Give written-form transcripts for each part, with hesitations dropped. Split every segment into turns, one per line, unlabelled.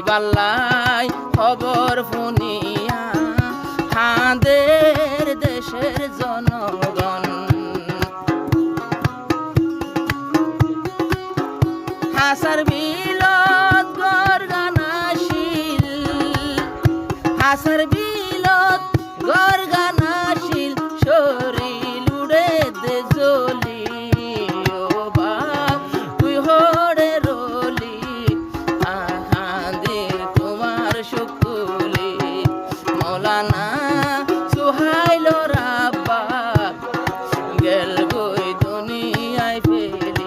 পাল্লাই খবর শুনিয়া হাঁদের দেশের জনগণ হাসার বিলত গরগানাশীল হাসার বিলত গরগানাশীল শরীর উড়ে দে জ্বলি ও বাপ তুই হরে রলি আহাদে তোমার শুকুলি মৌলানা সুহাইল রাব্বা গেল গই দুনিয়ায় ফেলি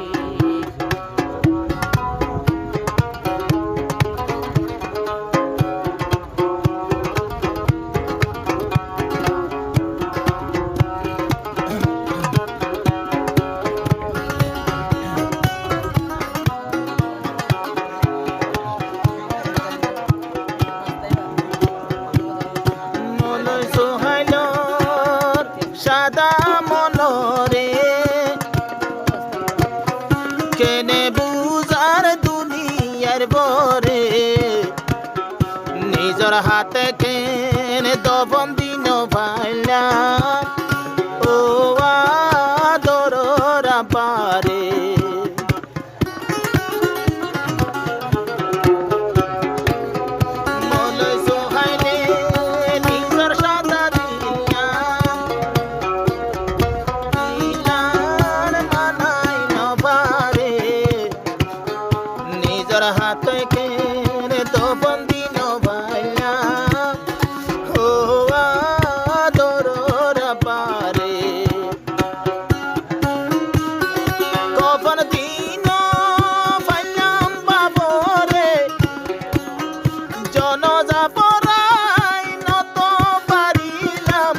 সাদা মনরে কেনে বুঝার দুনিয়ার বরে নিজর হাতে কেনে দবন দিন ভাইলা ও আদররা পারে হাতে কেনে তো বন্দিন ভাইয়া ও আদরর পারে কখন দিন ফাইলাম বাবরে জনজা পরাই নত পারিলাম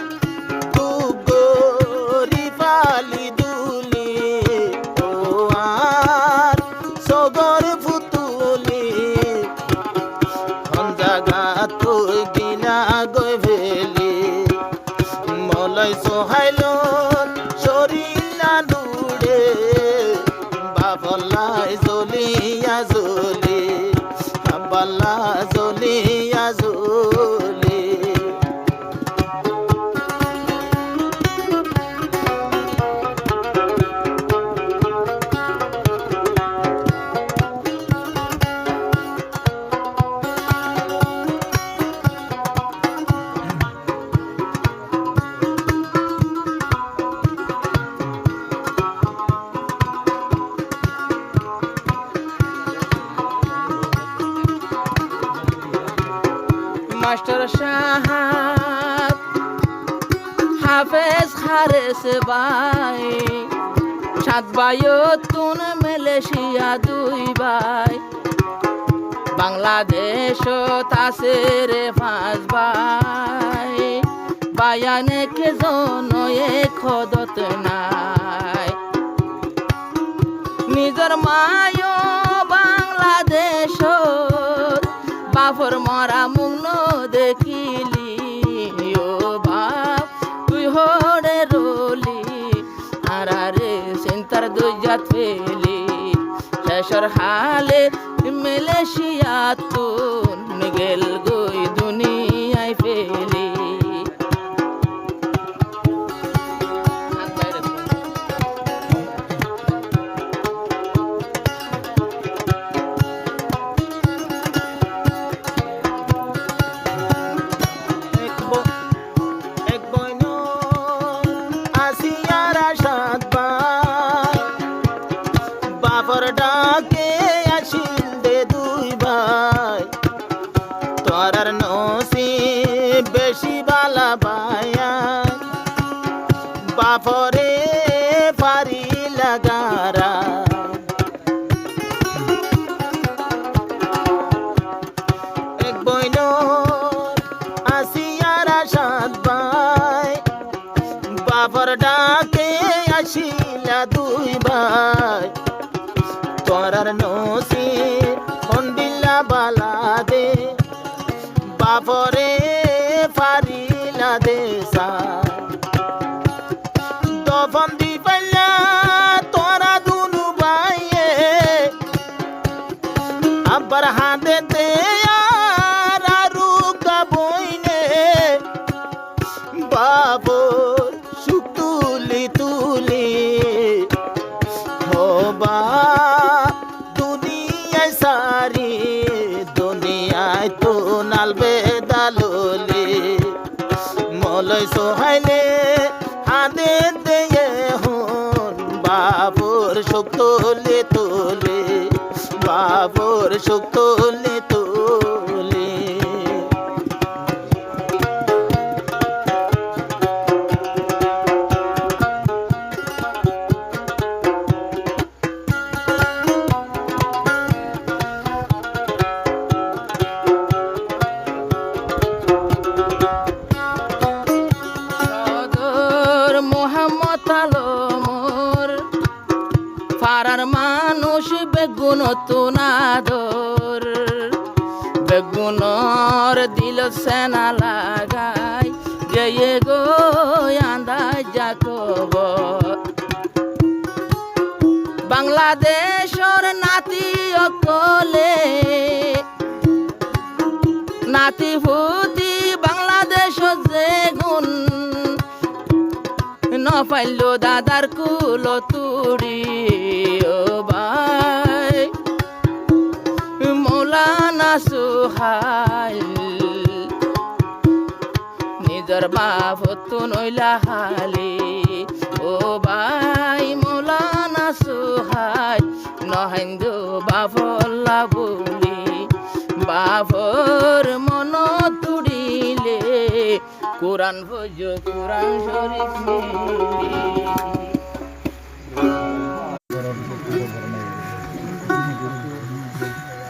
তু গরি পালি দুলি ও আর সগর গই ভেলি মলাই সোহাইলন শরীলা দুড়ে বাবলাই জলিয়া জলি বাবলা জলিয়া জলি
মাস্টার সাহাব হাফেজ খারেস ভাই সাত ভাইয়তুন মালয়েশিয়া দুই ভাই বাংলাদেশত আছে রে পাঁচ ভাই বায়ানে কে জনয়ে খদত নাই নিজর মায় বাংলাদেশ বাপর মরা মুগ্ন দেখিলি ও বাপ তুই হরে রলি আরে চিন্তার দুই জাত ফেলি শেষর হালে মালয়েশিয়া তুন গেল গই দুনিয়ায় ফেলি
বাপর ডাকে আসিল দে দুই ভাই তোরার নসিব বেশি বালা বায়া বাপরে পারি লাগারা এক বইন আসিয়ারা সাত ভাই বাপর ডাকে আসিলা দুই ভাই তোরার নসিব হন্ডিল্লা বালা দে বাপরে পারিলা দে দফন দি পাইলা তোরা দুনু বাইয়ে আবার হাতে দে আরু বইনে বাবর সুখ তুলি তুলি হবা দুনিয়ায় সারি দুনিয়ায় তো নালবে দাললি মলয় সোহাইলে হাতে দিয়ে হন বাবর সুখ তুলি তুলি বাবর সুখ তুলি তুলি
পাড়ার মানুষ বেগুন তুনাদর বেগুনর দিল সেনা লাগাই গিয়ে গো আন্দাজ যাকব বাংলাদেশর নাতি অকলে নাতি ভূতি বাংলাদেশ যে গুণ নপাইল দাদার কুল তুড়ি ও ভাই মৌলানা সুহাইল নিজর বাপ তু নইলা হালি ও ভাই মৌলানা সুহাইল নহেন্দু বাপল্লা বলি বাপর মন তুড়িলে কোরআন ভোজ কোরআন শরীফ